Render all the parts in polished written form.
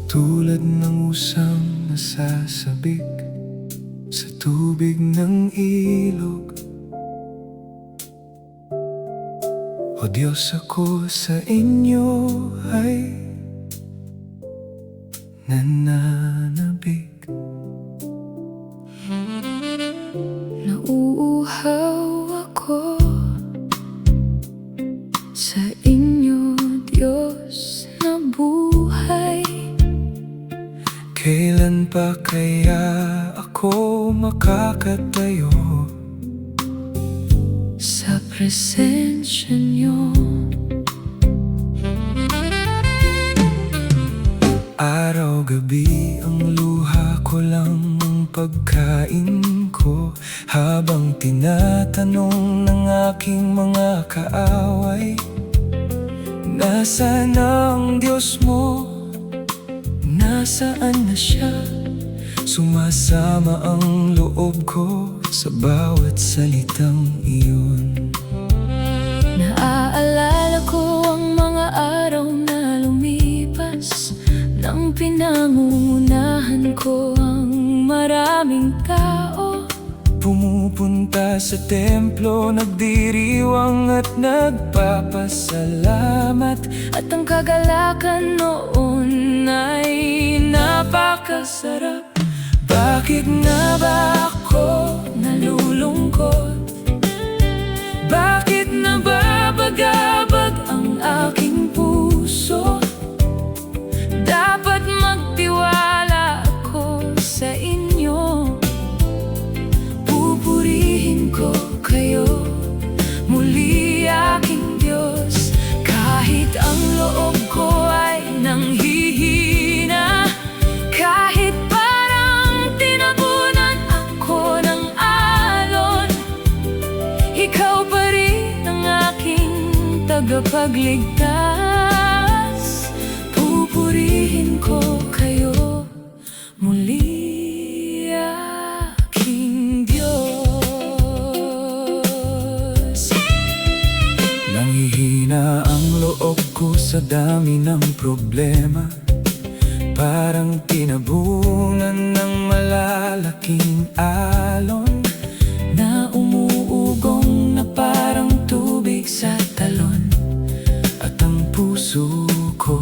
Tulad ng usang nasasabik sa tubig ng ilog, O Diyos, ako sa inyo ay nananabik. Nauuhaw ako sa inyo, Diyos na buhay. Kailan pa kaya ako makakatayo Sa presensya niyo? Araw-gabi ang luha ko lang ang pagkain ko, habang tinatanong ng aking mga kaaway, nasaan ang Diyos mo? Nasaan na siya? Sumasama ang loob ko sa bawat salitang iyon. Naaalala ko ang mga araw na lumipas, nang pinangungunahan ko ang maraming tao. Pumupunta sa templo, nagdiriwang at nagpapasalamat, At ang kagalakan noon ay napakasarap. Bakit nga ba ako Nalulungkot, Bakit nababagabag ang aking puso? dapat magtiwala ako sa inyo. Pupurihin ko kayo muli, aking Diyos, kahit ang loob ko ay nanghihina, kahit parang tinabunan ako ng alon, ikaw pa rin ang aking tagapagligtas. Pupurihin ko kayo muli, aking Diyos. Nanghihina ang loob ko sa dami ng problema, parang tinabunan ng malalaking alon, na umuugong na parang tubig sa talon. At ang puso ko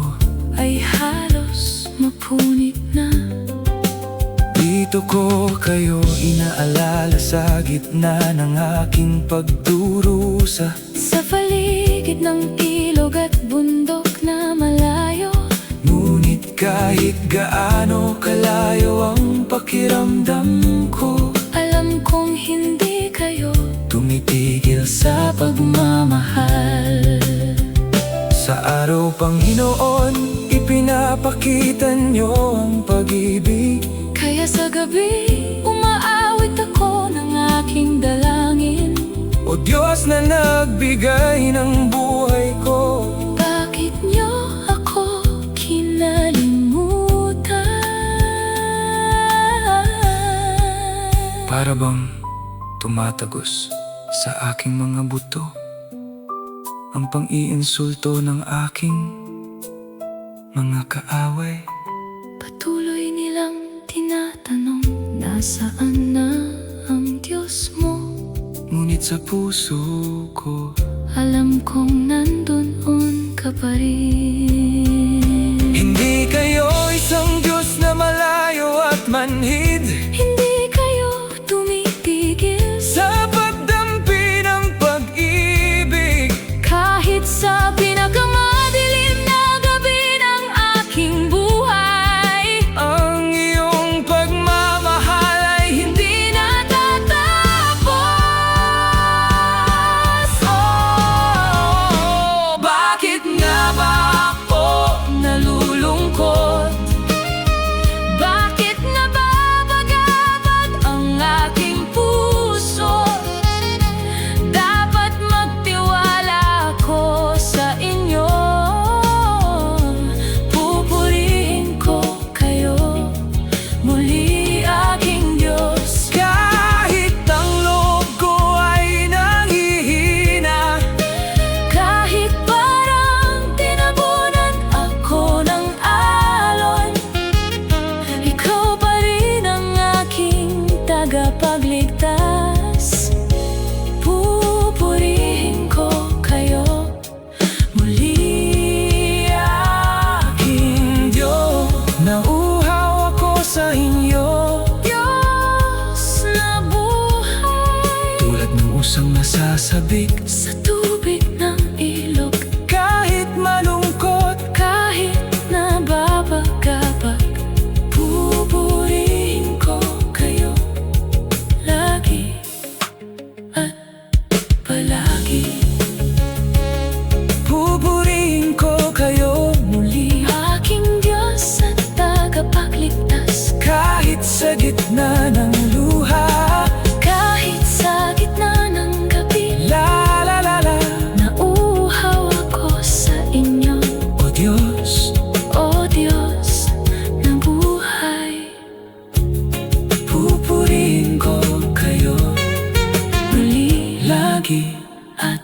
Ay halos mapunit na. dito ko kayo inaalala sa gitna ng aking pagdurusa. Sa paligid ng ilog at bundok na malayo, Ngunit kahit gaano kalayo ang pakiramdam ko, alam kong hindi kayo tumitigil sa pagmamahal. Sa araw, Panginoon, ipinapakita niyo ang pag-ibig. Kaya sa gabi, umaawit ako ng aking dalangin. O Diyos na nagbigay ng buhay ko, Bakit niyo ako kinalimutan? para bang tumatagos sa aking mga buto ang pang-iinsulto ng aking mga kaaway. Patuloy nilang tinatanong, nasaan na ang Diyos mo? Ngunit sa puso ko, Alam kong nandun ka pa rin. hindi kayo isang Diyos na malayo at manhid Hindi kayo tumitigil sa pagdampi ng pag-ibig. kahit sa pinakamadilim na gabi ng aking buhay. Ang iyong pagmamahal ay hindi natatapos. Oh, bakit nga ba nagsasabik sa tubig ng ilog. kahit malungkot, Kahit nababagabag, pupurihin ko kayo lagi at palagi. pupurihin ko kayo muli. Aking Diyos at tagapagligtas, Kahit sa gitna ng luha, kahit sa gitna ng gabi, la la la la. nauuhaw ako sa inyo, O Diyos, O Diyos ng buhay. pupurihin ko kayo Muli lagi at